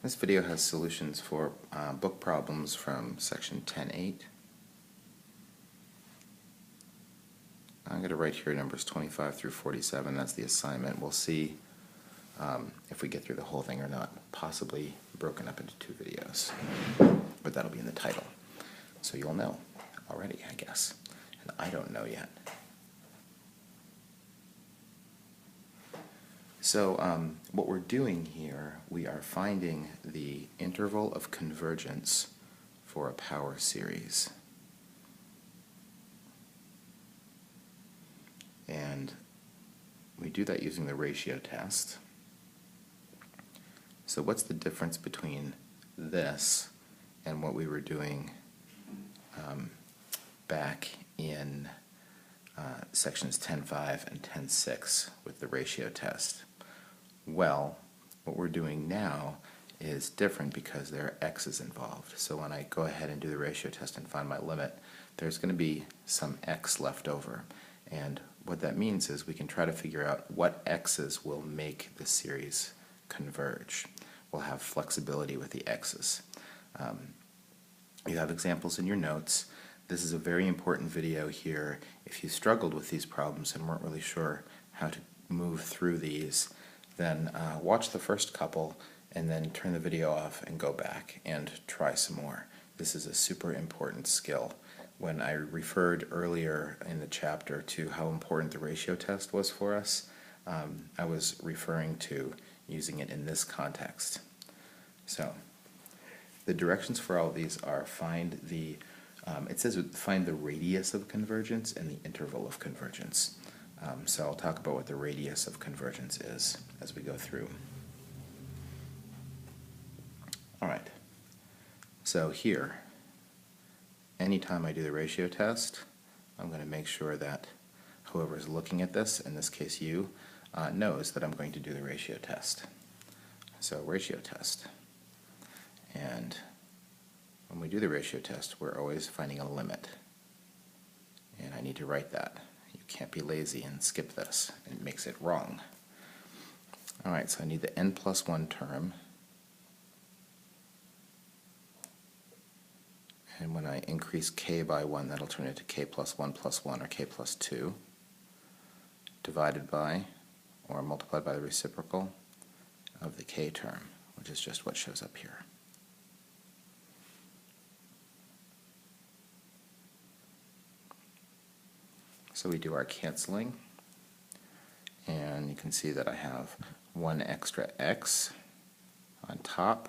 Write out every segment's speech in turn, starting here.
This video has solutions for book problems from section 10.8. I'm going to write here numbers 25 through 47. That's the assignment. We'll see if we get through the whole thing or not, possibly broken up into two videos. But that'll be in the title. So you'll know already, I guess. And I don't know yet. So what we're doing here, we are finding the interval of convergence for a power series. And we do that using the ratio test. So what's the difference between this and what we were doing back in sections 10.5 and 10.6 with the ratio test? Well, what we're doing now is different because there are x's involved. So when I go ahead and do the ratio test and find my limit, there's going to be some x left over. And what that means is we can try to figure out what x's will make the series converge. We'll have flexibility with the x's. You have examples in your notes. This is a very important video here. If you struggled with these problems and weren't really sure how to move through these, then watch the first couple and then turn the video off and go back and try some more. This is a super important skill. When I referred earlier in the chapter to how important the ratio test was for us, I was referring to using it in this context. So the directions for all of these are find the, it says find the radius of convergence and the interval of convergence. So I'll talk about what the radius of convergence is as we go through. All right. So here, anytime I do the ratio test, I'm going to make sure that whoever is looking at this, in this case you, knows that I'm going to do the ratio test. So ratio test. And when we do the ratio test, we're always finding a limit. And I need to write that. You can't be lazy and skip this. It makes it wrong. All right, so I need the n+1 term. And when I increase k by 1, that'll turn into k plus 1 plus 1, or k plus 2, divided by, or multiplied by the reciprocal of the k term, which is just what shows up here. So we do our canceling, and you can see that I have one extra x on top,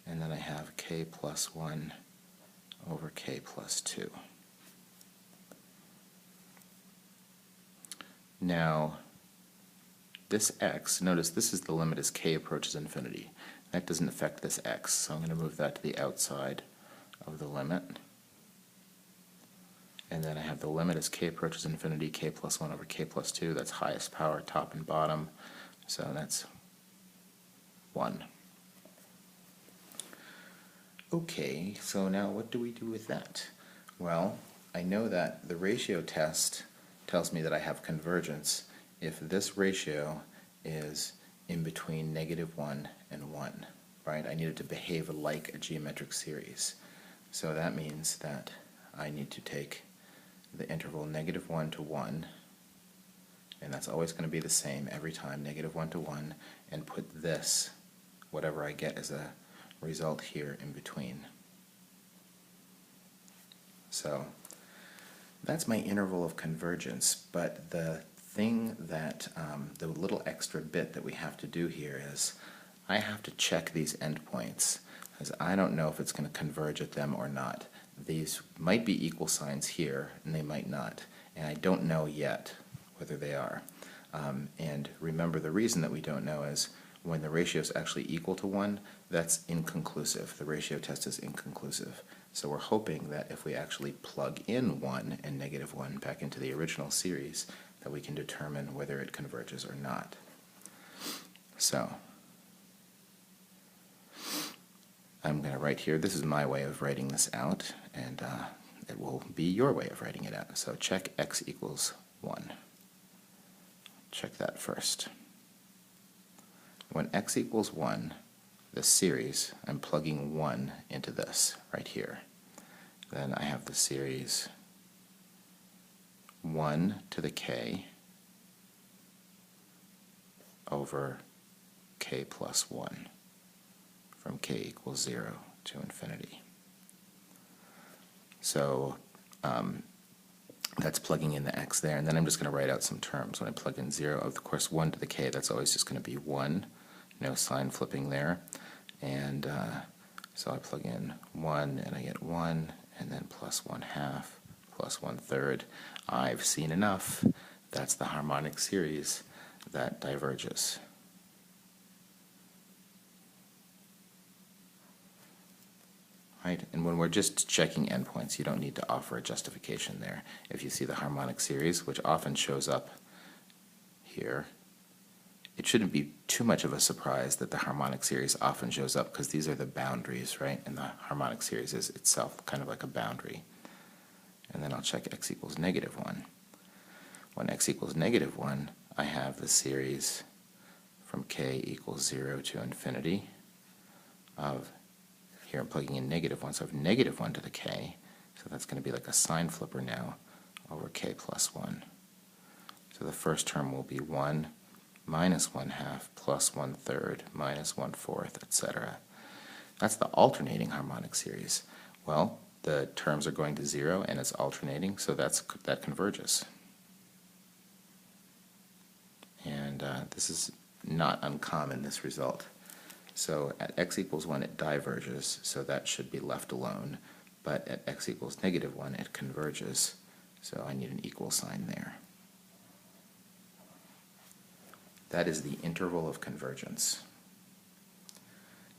and then I have k plus 1 over k plus 2. Now, this x, notice this is the limit as k approaches infinity. That doesn't affect this x, so I'm going to move that to the outside of the limit. And then I have the limit as k approaches infinity, k plus 1 over k plus 2. That's highest power, top and bottom. So that's 1. Okay, so now what do we do with that? Well, I know that the ratio test tells me that I have convergence if this ratio is in between -1 and 1, right? I need it to behave like a geometric series. So that means that I need to take the interval -1 to 1, and that's always going to be the same every time, -1 to 1, and put this, whatever I get as a result here in between. So that's my interval of convergence, but the thing that, the little extra bit that we have to do here is I have to check these endpoints, because I don't know if it's going to converge at them or not. These might be equal signs here, and they might not, and I don't know yet whether they are. And remember, the reason that we don't know is when the ratio is actually equal to 1, that's inconclusive. The ratio test is inconclusive. So we're hoping that if we actually plug in 1 and -1 back into the original series, that we can determine whether it converges or not. So I'm going to write here, this is my way of writing this out, and it will be your way of writing it out. So check x equals 1. Check that first. When x equals 1, this series, I'm plugging 1 into this right here. Then I have the series 1 to the k over k plus 1 from k equals 0 to infinity. So that's plugging in the x there, and then I'm just going to write out some terms. When I plug in 0, of course 1 to the k, that's always just going to be 1, no sign flipping there. And so I plug in 1 and I get 1, and then plus 1/2, plus 1/3. I've seen enough. That's the harmonic series that diverges. Right? And when we're just checking endpoints, you don't need to offer a justification there. If you see the harmonic series, which often shows up here, it shouldn't be too much of a surprise that the harmonic series often shows up, because these are the boundaries, right? And the harmonic series is itself kind of like a boundary. And then I'll check x equals -1. When x equals -1, I have the series from k equals 0 to infinity of, here I'm plugging in -1, so I have -1 to the k, so that's going to be like a sign flipper now, over k plus 1. So the first term will be 1 minus 1/2 plus 1/3 minus 1/4, etc. That's the alternating harmonic series. Well, the terms are going to 0 and it's alternating, so that converges. And this is not uncommon, this result. So at x equals 1 it diverges, so that should be left alone. But at x equals -1 it converges, so I need an equal sign there. That is the interval of convergence.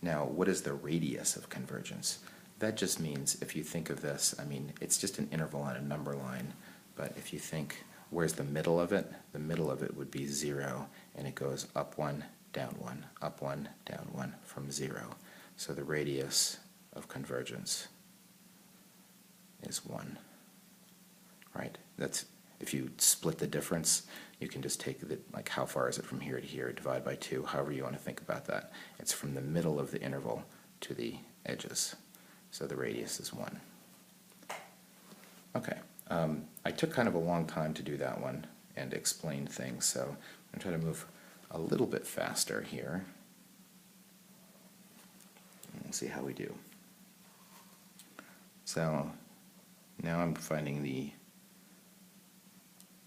Now, what is the radius of convergence? That just means, if you think of this, I mean, it's just an interval on a number line, but if you think, where's the middle of it? The middle of it would be 0, and it goes up 1, down 1, up 1, down 1 from 0. So the radius of convergence is 1. Right? That's, if you split the difference, you can just take the, like, how far is it from here to here, divide by 2, however you want to think about that. It's from the middle of the interval to the edges. So the radius is 1. Okay. I took kind of a long time to do that one and explain things, so I'm going to try to move a little bit faster here. And we'll see how we do. So now I'm finding the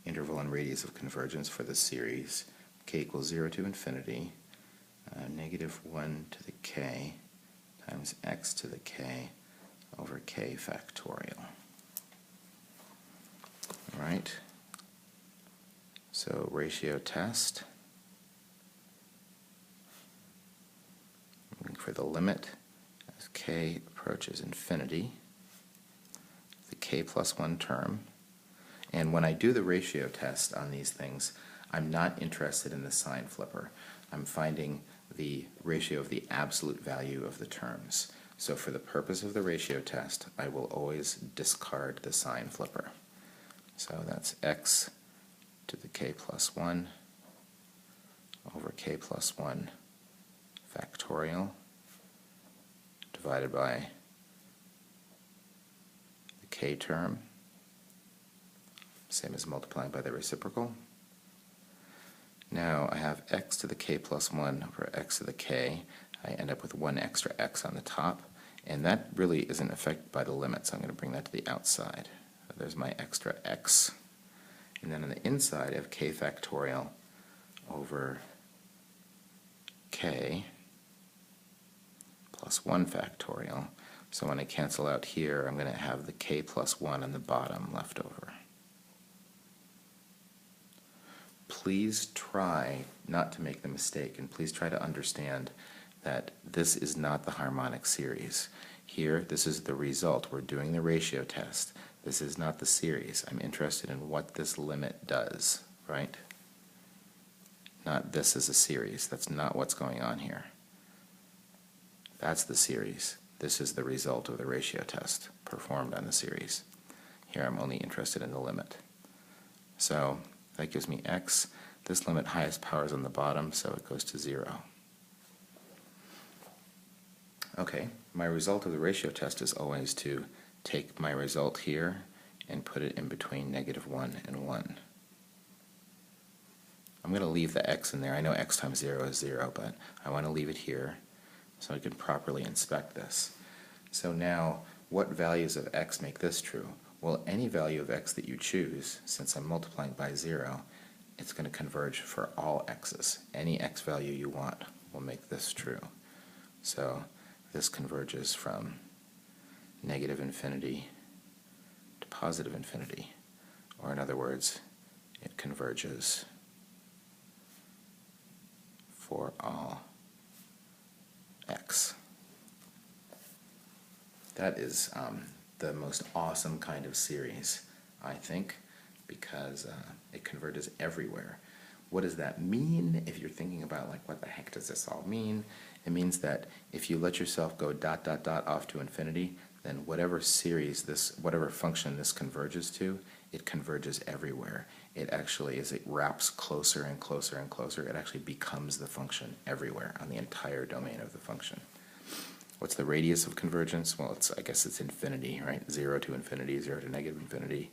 interval and radius of convergence for the series k equals 0 to infinity, -1 to the k times x to the k over k factorial. All right. So ratio test. Looking for the limit as k approaches infinity, the k plus 1 term. And when I do the ratio test on these things, I'm not interested in the sign flipper. I'm finding the ratio of the absolute value of the terms. So for the purpose of the ratio test, I will always discard the sign flipper. So that's x to the k plus 1 over k plus 1 factorial divided by the k term, same as multiplying by the reciprocal. Now I have x to the k plus 1 over x to the k. I end up with 1 extra x on the top, and that really isn't affected by the limit, so I'm going to bring that to the outside. There's my extra x. And then on the inside I have k factorial over k plus 1 factorial. So when I cancel out here, I'm going to have the k plus 1 on the bottom left over. Please try not to make the mistake, and please try to understand that this is not the harmonic series. Here, this is the result. We're doing the ratio test. This is not the series. I'm interested in what this limit does, right? Not this is a series. That's not what's going on here. That's the series. This is the result of the ratio test performed on the series. Here I'm only interested in the limit. So that gives me x. This limit highest power is on the bottom, so it goes to 0. Okay, my result of the ratio test is always to take my result here and put it in between -1 and 1. I'm going to leave the x in there. I know x times 0 is 0, but I want to leave it here so I can properly inspect this. So now, what values of x make this true? Well, any value of x that you choose, since I'm multiplying by 0, it's going to converge for all x's. Any x value you want will make this true. So this converges from -infinity to +infinity, or in other words, it converges for all x. That is the most awesome kind of series, I think, because it converges everywhere. What does that mean? If you're thinking about, like, what the heck does this all mean? It means that if you let yourself go ... off to infinity, then whatever series whatever function this converges to, it converges everywhere. It actually, as it wraps closer and closer and closer, it actually becomes the function everywhere on the entire domain of the function. What's the radius of convergence? Well, I guess it's infinity, right? 0 to infinity, 0 to -infinity.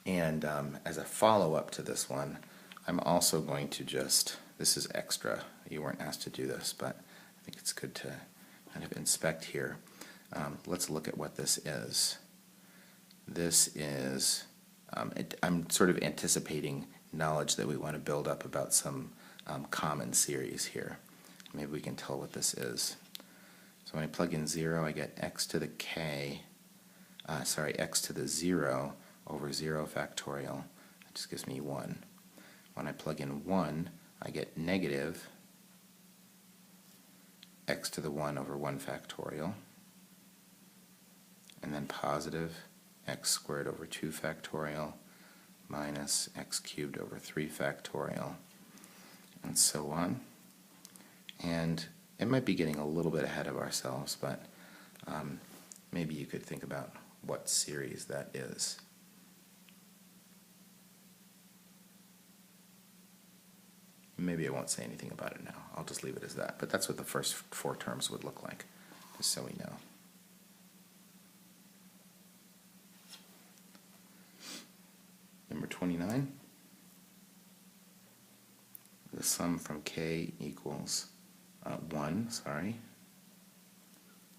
And as a follow-up to this one, I'm also going to this is extra. You weren't asked to do this, but I think it's good to kind of inspect here. Let's look at what this is. This is, I'm sort of anticipating knowledge that we want to build up about some common series here. Maybe we can tell what this is. So when I plug in 0, I get x to the k, x to the 0 over 0 factorial. That just gives me 1. When I plug in 1, I get negative x to the 1 over 1 factorial, and then positive x squared over 2 factorial minus x cubed over 3 factorial, and so on. And it might be getting a little bit ahead of ourselves, but maybe you could think about what series that is. Maybe I won't say anything about it now. I'll just leave it as that. But that's what the first 4 terms would look like, just so we know. Number 29. The sum from k equals 1,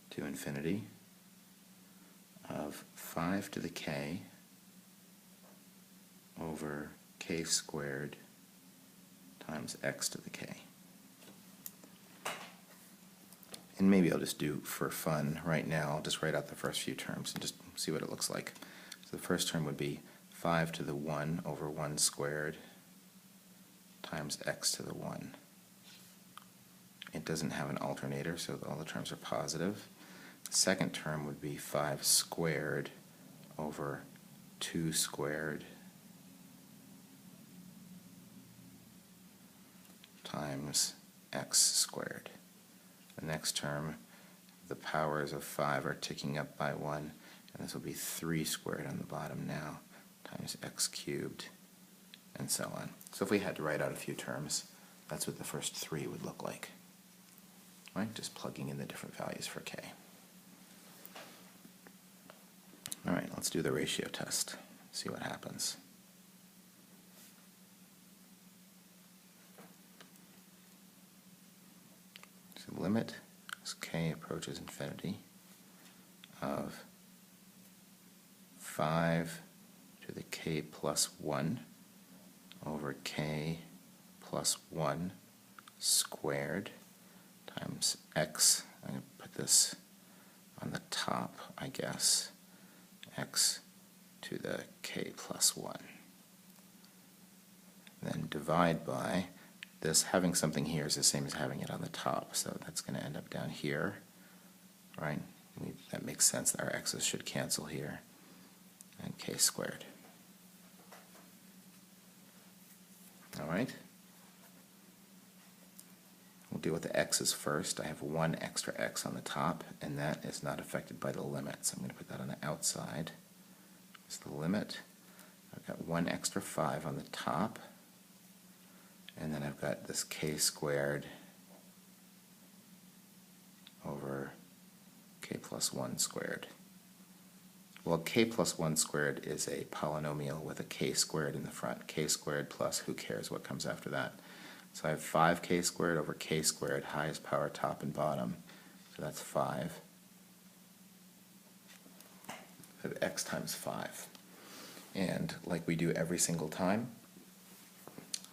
to infinity of 5 to the k over k squared times x to the k. And maybe I'll just do, for fun right now, I'll just write out the first few terms and just see what it looks like. So the first term would be 5 to the 1 over 1 squared times x to the 1. It doesn't have an alternator, so all the terms are positive. The second term would be 5 squared over 2 squared times x squared. The next term, the powers of 5 are ticking up by 1, and this will be 3 squared on the bottom now, times x cubed, and so on. So if we had to write out a few terms, that's what the first 3 would look like. Right? Just plugging in the different values for k. All right, let's do the ratio test, see what happens. So limit as k approaches infinity of 5 to the k plus 1 over k plus 1 squared times x. I'm going to put this on the top, I guess. X to the k plus 1. Then divide by this. Having something here is the same as having it on the top, so that's going to end up down here, right? That makes sense. Our x's should cancel here, and k squared. All right? We'll deal with the x's first. I have 1 extra x on the top, and that is not affected by the limit, so I'm going to put that on the outside. It's the limit. I've got 1 extra 5 on the top, and then I've got this k squared over k plus 1 squared. Well, k plus 1 squared is a polynomial with a k squared in the front. K squared plus, who cares what comes after that. So I have 5k squared over k squared, highest power, top and bottom. So that's 5. I have x times 5. And like we do every single time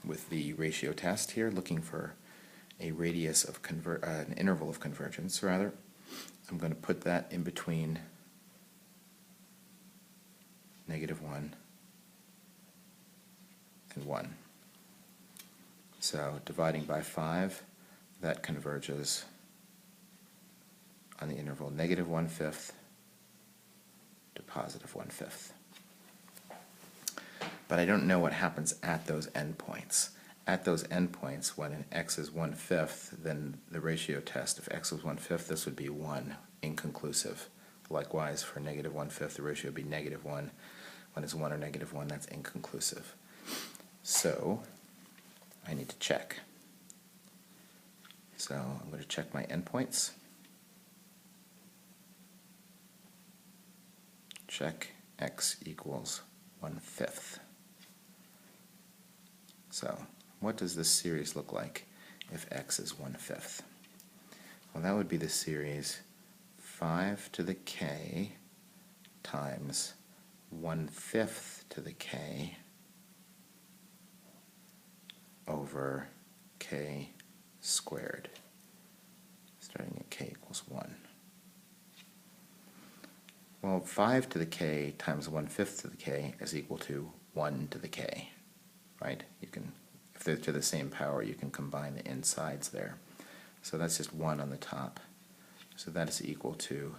with the ratio test here, looking for a radius of an interval of convergence, rather, I'm going to put that in between -1 and 1. So dividing by 5, that converges on the interval -1/5 to +1/5. But I don't know what happens at those endpoints. At those endpoints, when an x is 1/5, then the ratio test, if x was 1/5, this would be 1, inconclusive. Likewise, for -1/5, the ratio would be -1. When it's 1 or -1, that's inconclusive. So I need to check. So I'm going to check my endpoints. Check x equals 1/5. So what does this series look like if x is 1/5? Well, that would be the series 5 to the k times 1/5 to the k over k squared, starting at k equals 1. Well, 5 to the k times 1/5 to the k is equal to 1 to the k, right? You can, if they're to the same power, you can combine the insides there. So that's just 1 on the top. So that is equal to,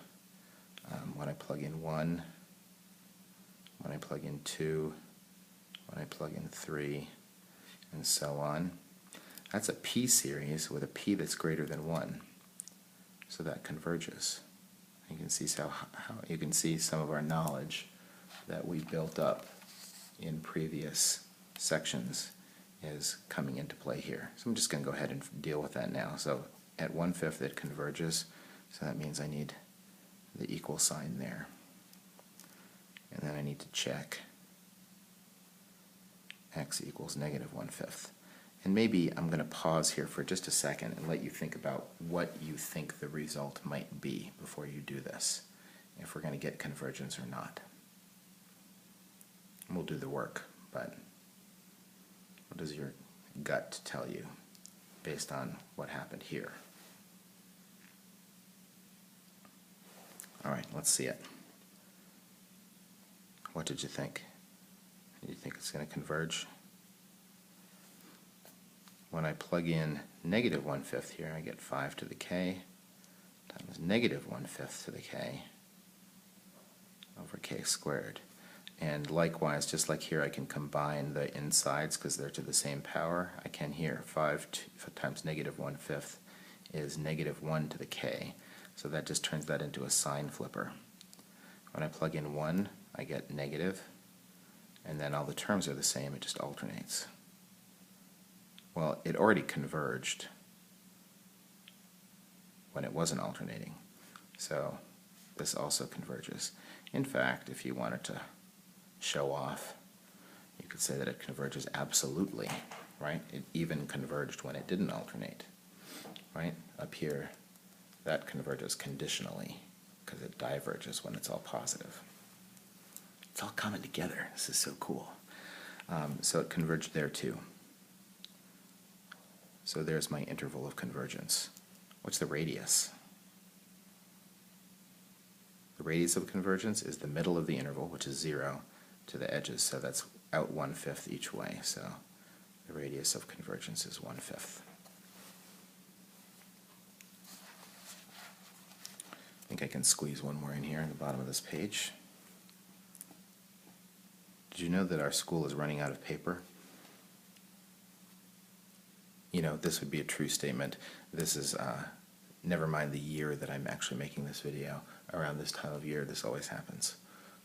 when I plug in 1, when I plug in 2, when I plug in 3, and so on. That's a p series with a p that's greater than 1. So that converges. You can see how you can see some of our knowledge that we built up in previous sections is coming into play here. So I'm just going to go ahead and deal with that now. So at 1/5 it converges, so that means I need the equal sign there. And then I need to check x equals -1/5. And maybe I'm going to pause here for just a second and let you think about what you think the result might be before you do this, if we're going to get convergence or not. We'll do the work, but what does your gut tell you based on what happened here? All right, let's see it. What did you think? Do you think it's going to converge? When I plug in -1/5 here, I get 5 to the k times -1/5 to the k over k squared. And likewise, just like here, I can combine the insides because they're to the same power. I can here. 5 times -1/5 is -1 to the k. So that just turns that into a sign flipper. When I plug in 1, I get negative, and then all the terms are the same, it just alternates. Well, it already converged when it wasn't alternating, so this also converges. In fact, if you wanted to show off, you could say that it converges absolutely, right? It even converged when it didn't alternate, right? Up here, that converges conditionally because it diverges when it's all positive. It's all coming together. This is so cool. So it converged there too. So there's my interval of convergence. What's the radius? The radius of convergence is the middle of the interval, which is 0, to the edges. So that's out 1/5 each way. So the radius of convergence is 1/5. I think I can squeeze one more in here in the bottom of this page. Did you know that our school is running out of paper? You know, this would be a true statement. This is, never mind the year that I'm actually making this video. Around this time of year, this always happens.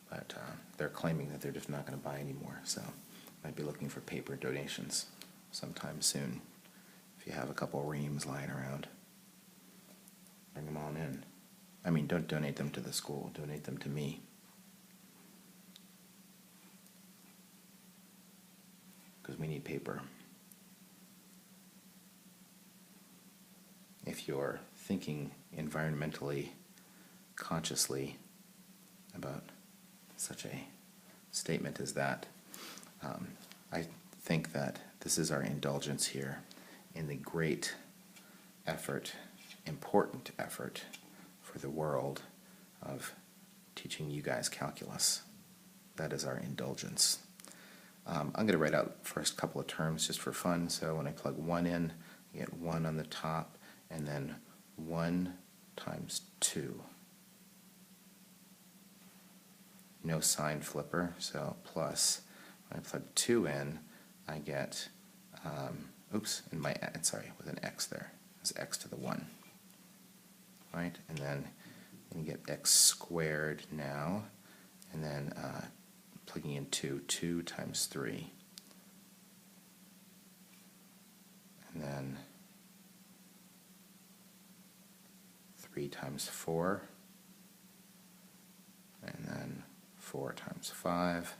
But they're claiming that they're just not going to buy anymore, so might be looking for paper donations. sometime soon. If you have a couple reams lying around, bring them on in. I mean, don't donate them to the school, donate them to me. Because we need paper. If you're thinking environmentally consciously about such a statement as that, I think that this is our indulgence here in the great effort, important effort for the world of teaching you guys calculus. That is our indulgence. I'm going to write out first couple of terms just for fun. So when I plug 1 in, I get 1 on the top, and then 1 times 2. No sign flipper, so plus. When I plug 2 in, I get, with an x there. It's x to the 1. Right? And then you get x squared now, and then plugging in 2 times 3. And then 3 times 4, and then 4 times 5,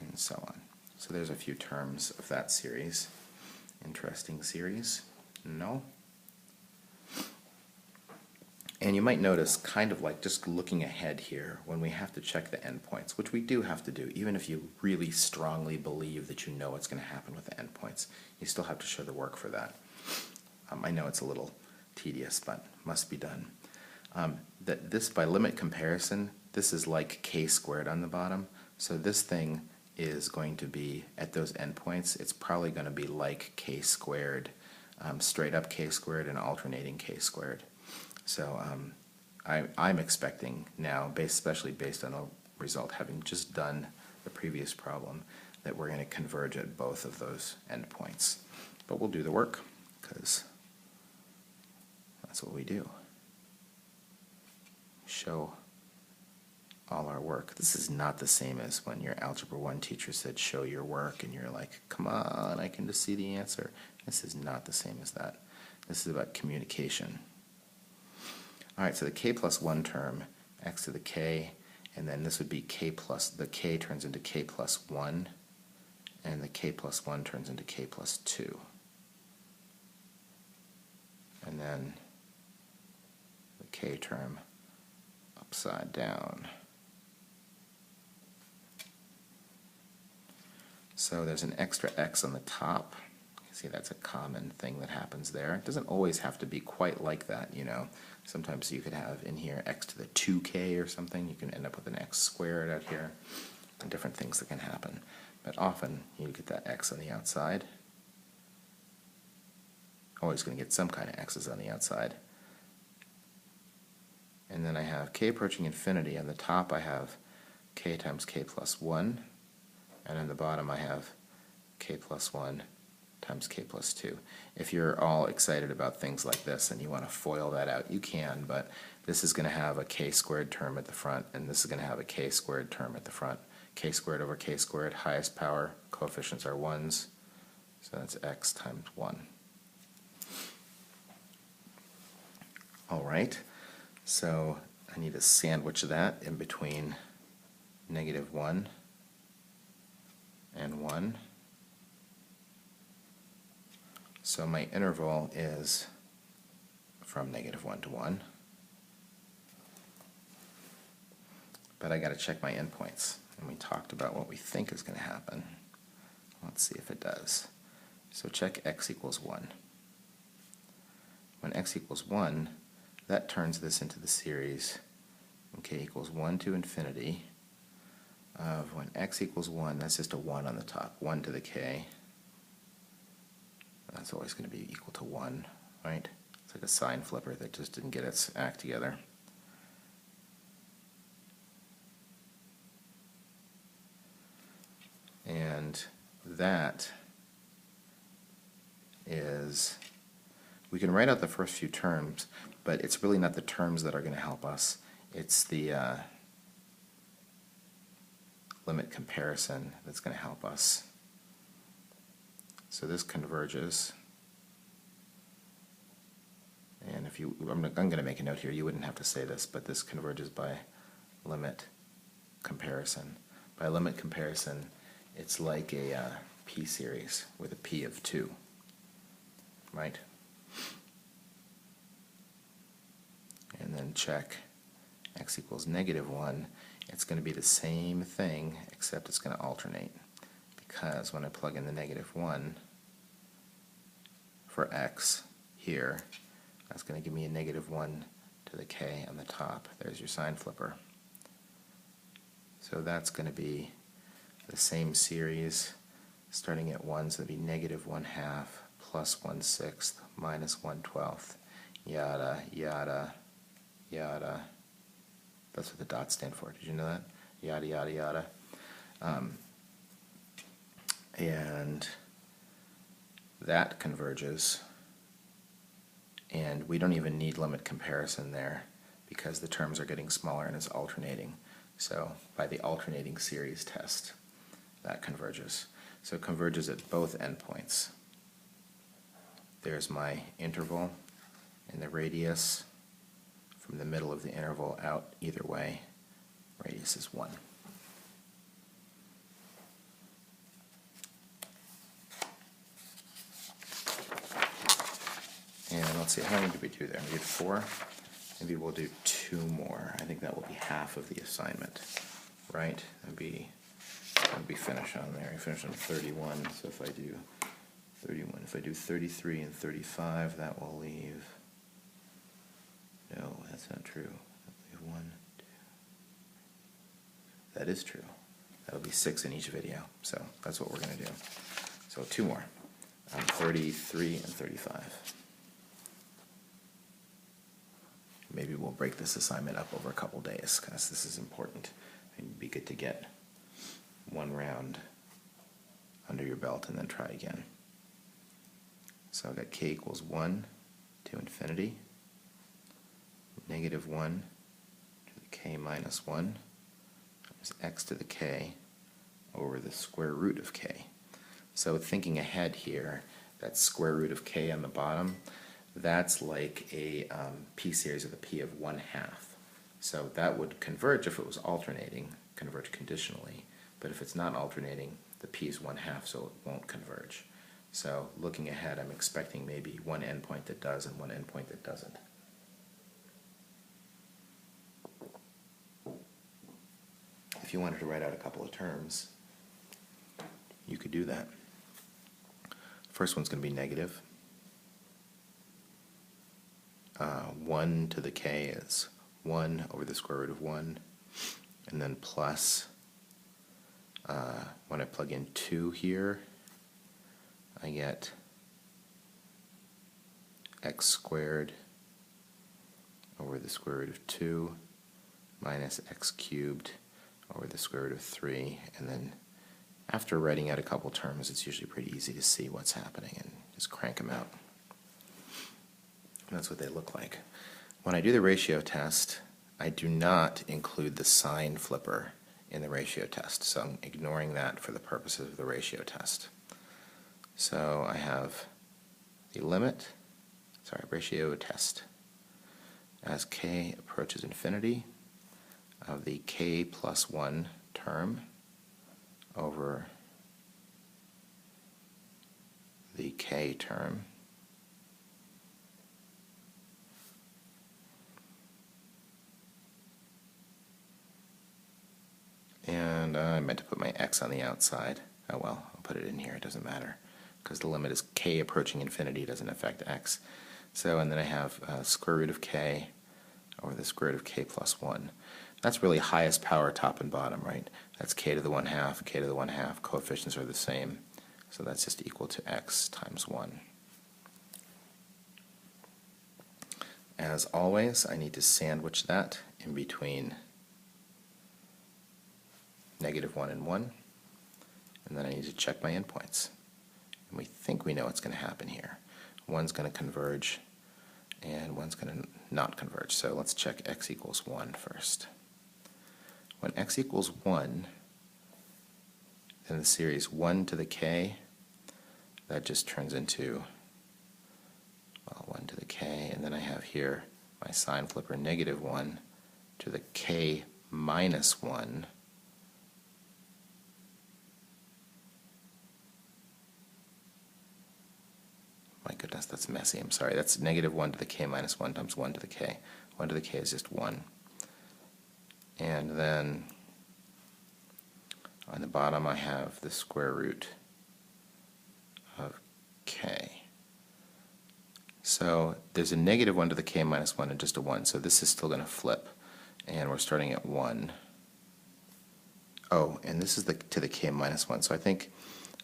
and so on. So there's a few terms of that series. Interesting series, no? And you might notice, kind of like just looking ahead here, when we have to check the endpoints, which we do have to do, even if you really strongly believe that you know what's going to happen with the endpoints, you still have to show the work for that. I know it's a little tedious, but must be done. That this, by limit comparison, this is like k squared on the bottom. So this thing is going to be, at those endpoints, it's probably going to be like k squared, straight up k squared and alternating k squared. So I'm expecting now, especially based on a result having just done the previous problem, that we're going to converge at both of those endpoints. But we'll do the work, because that's what we do. Show all our work. This is not the same as when your Algebra 1 teacher said, show your work, and you're like, come on, I can just see the answer. This is not the same as that. This is about communication. All right, so the k plus 1 term, x to the k, and then this would be k plus, the k turns into k plus 1, and the k plus 1 turns into k plus 2. And then the k term upside down. So there's an extra x on the top. You see, that's a common thing that happens there. It doesn't always have to be quite like that, you know. Sometimes you could have in here x to the 2k or something. You can end up with an x squared out here, and different things that can happen. But often you get that x on the outside. Always going to get some kind of x's on the outside. And then I have k approaching infinity. On the top I have k times k plus 1, and on the bottom I have k plus 1 times k plus 2. If you're all excited about things like this and you want to FOIL that out, you can, but this is going to have a k squared term at the front, and this is going to have a k squared term at the front. K squared over k squared, highest power, coefficients are 1s, so that's x times 1. All right, so I need to sandwich that in between -1 and 1. So my interval is from -1 to 1. But I got to check my endpoints. And we talked about what we think is going to happen. Let's see if it does. So check x equals 1. When x equals 1, that turns this into the series when k equals 1 to infinity of when x equals 1, that's just a 1 on the top, 1 to the k. That's always going to be equal to 1, right? It's like a sign flipper that just didn't get its act together. And that is, we can write out the first few terms, but it's really not the terms that are going to help us. It's the limit comparison that's going to help us. So this converges. And if you, I'm going to make a note here, you wouldn't have to say this, but this converges by limit comparison. By limit comparison, it's like a p-series with a p of 2, right? And then check x equals -1. It's going to be the same thing, except it's going to alternate. Because when I plug in the -1 for x here, that's going to give me a -1 to the k on the top. There's your sign flipper. So that's going to be the same series starting at 1, so it'll be -1/2 plus 1/6 minus 1/12, yada, yada, yada. That's what the dots stand for. Did you know that? Yada, yada, yada. And that converges, and we don't even need limit comparison there because the terms are getting smaller and it's alternating. So by the alternating series test, that converges. So it converges at both endpoints. There's my interval, and the radius from the middle of the interval out either way, radius is 1. And let's see, how many did we do there? We did 4. Maybe we'll do 2 more. I think that will be half of the assignment, right? That'd be finish on there. I finished on 31, so if I do 31, if I do 33 and 35, that will leave, no, that's not true. That'll leave 1, 2. That is true. That'll be 6 in each video, so that's what we're going to do. So 2 more, 33 and 35. Maybe we'll break this assignment up over a couple days because this is important. It'd be good to get 1 round under your belt and then try again. So I've got k equals 1 to infinity, -1 to the k minus 1 times x to the k over the square root of k. So thinking ahead here, that square root of k on the bottom, that's like a p-series with a p of 1/2. So that would converge if it was alternating, converge conditionally. But if it's not alternating, the p is 1/2, so it won't converge. So looking ahead, I'm expecting maybe one endpoint that does and one endpoint that doesn't. If you wanted to write out a couple of terms, you could do that. First one's going to be negative. 1 to the k is 1 over the square root of 1, and then plus, when I plug in 2 here, I get x squared over the square root of 2 minus x cubed over the square root of 3, and then after writing out a couple terms, it's usually pretty easy to see what's happening and just crank them out. That's what they look like. When I do the ratio test, I do not include the sign flipper in the ratio test, so I'm ignoring that for the purposes of the ratio test. So I have the ratio test as k approaches infinity of the k plus 1 term over the k term and I meant to put my x on the outside. Oh well, I'll put it in here, it doesn't matter because the limit is k approaching infinity, doesn't affect x. So, and then I have square root of k over the square root of k plus 1. That's really highest power top and bottom, right? That's k to the 1/2, k to the 1/2, coefficients are the same, so that's just equal to x times 1. As always, I need to sandwich that in between -1 and 1, and then I need to check my endpoints. And we think we know what's going to happen here. One's going to converge, and one's going to not converge. So let's check x equals 1 first. When x equals 1, then the series 1 to the k, that just turns into, well, 1 to the k, and then I have here my sign flipper negative 1 to the k minus 1 my goodness, that's messy, I'm sorry. That's negative 1 to the k minus 1 times 1 to the k. 1 to the k is just 1. And then on the bottom I have the square root of k. So there's a negative 1 to the k minus 1 and just a 1, so this is still going to flip. And we're starting at 1. Oh, and this is to the k minus 1, so I think,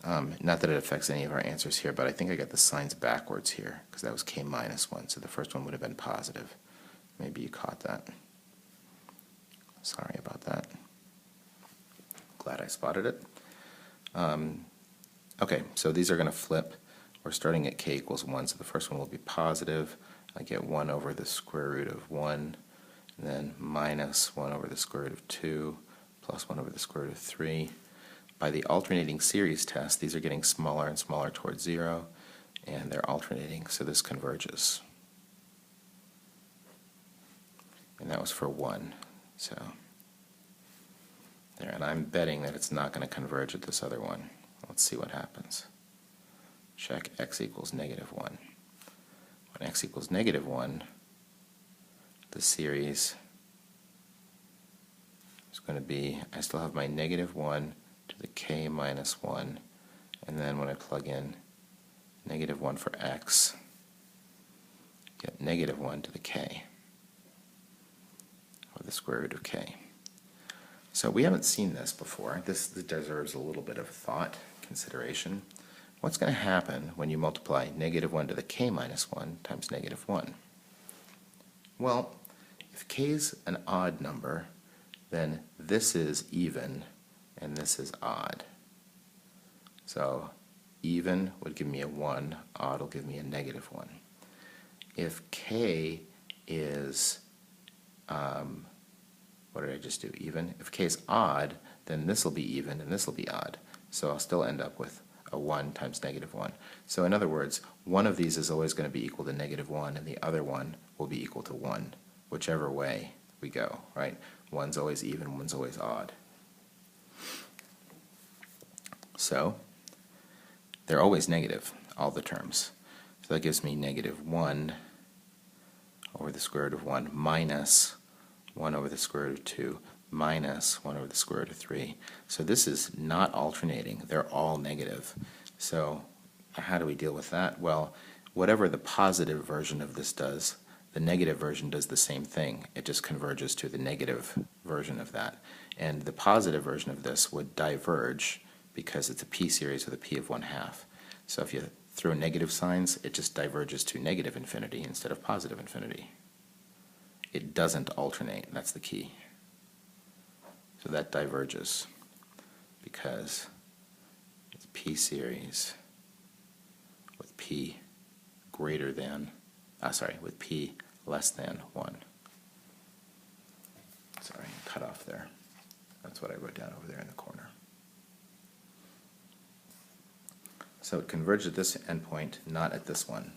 not that it affects any of our answers here, but I think I got the signs backwards here, because that was k minus 1, so the first one would have been positive. Maybe you caught that. Sorry about that. Glad I spotted it. Okay, so these are going to flip. We're starting at k equals 1, so the first one will be positive. I get 1 over the square root of 1, and then minus 1 over the square root of 2, plus 1 over the square root of 3. By the alternating series test, these are getting smaller and smaller towards 0, and they're alternating, so this converges. And that was for 1. So there, and I'm betting that it's not going to converge at this other one. Let's see what happens. Check x equals negative 1. When x equals negative 1, the series is going to be, I still have my negative 1 to the k minus 1, and then when I plug in negative 1 for x, get negative 1 to the k, or the square root of k. So we haven't seen this before. This deserves a little bit of thought, consideration. What's going to happen when you multiply negative 1 to the k minus 1 times negative 1? Well, if k is an odd number, then this is even and this is odd. So even would give me a 1, odd will give me a negative 1. If k is, what did I just do, even? If k is odd, then this will be even and this will be odd. So I'll still end up with a 1 times negative 1. So in other words, one of these is always going to be equal to negative 1 and the other one will be equal to 1, whichever way we go, right? One's always even, one's always odd. So they're always negative, all the terms. So that gives me negative 1 over the square root of 1 minus 1 over the square root of 2 minus 1 over the square root of 3. So this is not alternating. They're all negative. So how do we deal with that? Well, whatever the positive version of this does, the negative version does the same thing. It just converges to the negative version of that. And the positive version of this would diverge because it's a p series with a p of 1/2. So if you throw negative signs, it just diverges to negative infinity instead of positive infinity. It doesn't alternate. That's the key. So that diverges because it's p series with p greater than, with p less than 1. Sorry, cut off there. That's what I wrote down over there in the corner. So it converged at this endpoint, not at this one.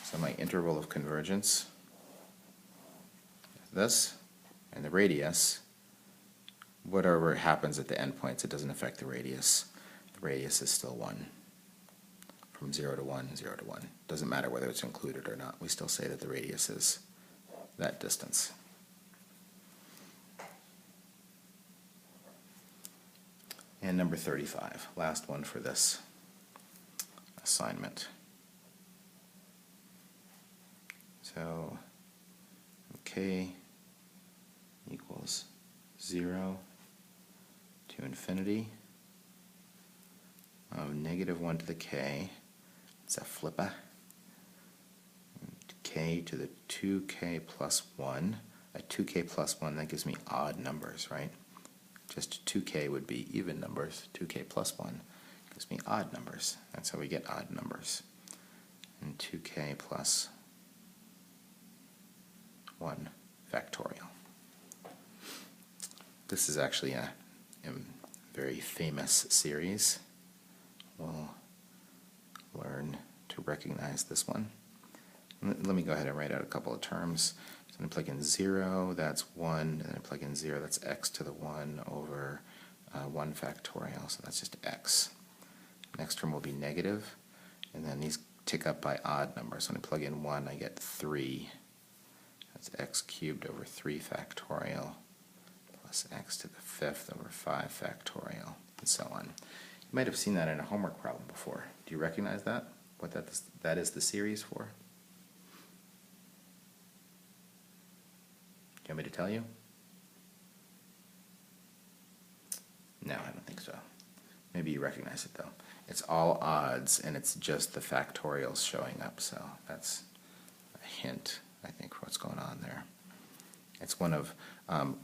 So my interval of convergence is this, and the radius, whatever happens at the endpoints, it doesn't affect the radius. The radius is still 1. From 0 to 1, 0 to 1. Doesn't matter whether it's included or not. We still say that the radius is that distance. And number 35, last one for this assignment. So k equals 0 to infinity of negative 1 to the k. It's a flipper. K to the 2k plus 1. At 2k plus 1, that gives me odd numbers, right? Just 2k would be even numbers. 2k plus 1 gives me odd numbers. That's how we get odd numbers. And 2k plus 1 factorial. This is actually a very famous series. We'll to recognize this one. Let me go ahead and write out a couple of terms. So I'm going to plug in 0, that's 1, and then I plug in 0, that's x to the 1 over 1 factorial, so that's just x. Next term will be negative, and then these tick up by odd numbers. So when I plug in 1, I get 3. That's x cubed over 3 factorial plus x to the 5th over 5 factorial, and so on. You might have seen that in a homework problem before. Do you recognize that? What that is the series for? Do you want me to tell you? No, I don't think so. Maybe you recognize it though. It's all odds and it's just the factorials showing up, so that's a hint, I think, for what's going on there. It's one of,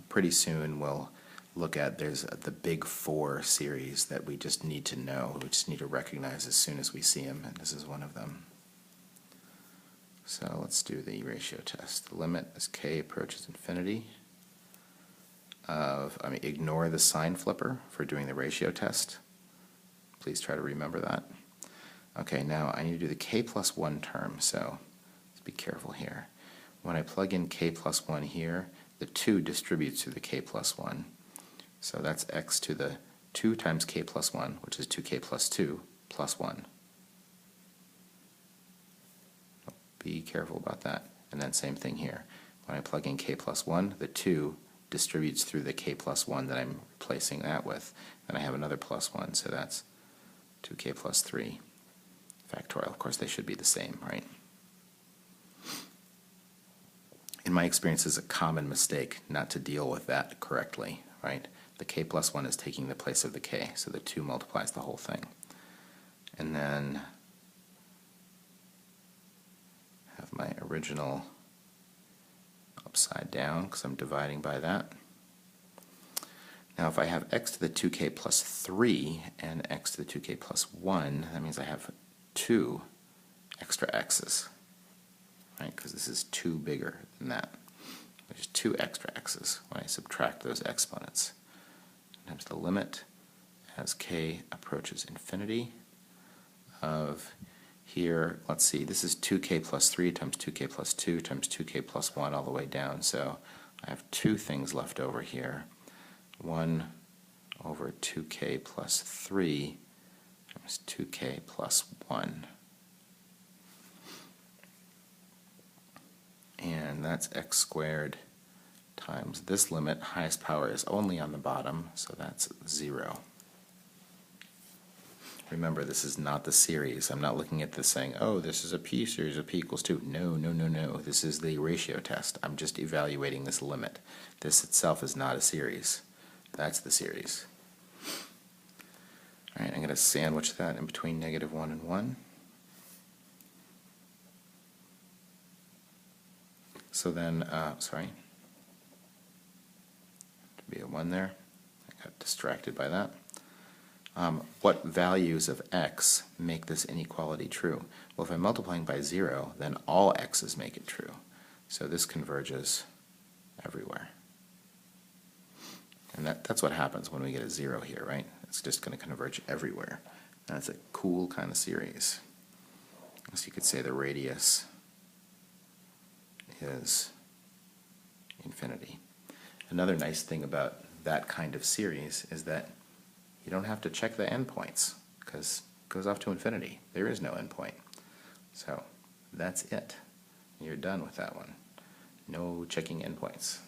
pretty soon we'll look at, there's the big 4 series that we just need to know, we just need to recognize as soon as we see them, and this is one of them. So let's do the ratio test. The limit as k approaches infinity of, ignore the sign flipper for doing the ratio test. Please try to remember that. Okay, now I need to do the k plus 1 term, so let's be careful here. When I plug in k plus 1 here, the 2 distributes through the k plus 1. So that's x to the 2 times k plus 1, which is 2k plus 2, plus 1. Be careful about that. And then same thing here. When I plug in k plus 1, the 2 distributes through the k plus 1 that I'm replacing that with. Then I have another plus 1, so that's 2k plus 3 factorial. Of course, they should be the same, right? In my experience, it's a common mistake not to deal with that correctly, right? The k plus 1 is taking the place of the k, so the 2 multiplies the whole thing. And then have my original upside down because I'm dividing by that. Now if I have x to the 2k plus 3 and x to the 2k plus 1, that means I have 2 extra x's, right? Because this is 2 bigger than that. There's 2 extra x's when I subtract those exponents. Times the limit as k approaches infinity of, here, let's see, this is 2k plus 3 times 2k plus 2 times 2k plus 1 all the way down, so I have 2 things left over here. 1 over 2k plus 3 times 2k plus 1. And that's x squared times this limit. Highest power is only on the bottom, so that's 0. Remember, this is not the series. I'm not looking at this saying, oh, this is a p series of p equals 2. No, no, no, no. This is the ratio test. I'm just evaluating this limit. This itself is not a series. That's the series. All right, I'm going to sandwich that in between -1 and 1. So then, sorry, to be a 1 there. I got distracted by that. What values of x make this inequality true? Well, if I'm multiplying by 0, then all x's make it true. So this converges everywhere. And that's what happens when we get a 0 here, right? It's just going to converge everywhere. That's a cool kind of series. So you could say the radius is infinity. Another nice thing about that kind of series is that you don't have to check the endpoints because it goes off to infinity. There is no endpoint. So that's it. You're done with that one. No checking endpoints.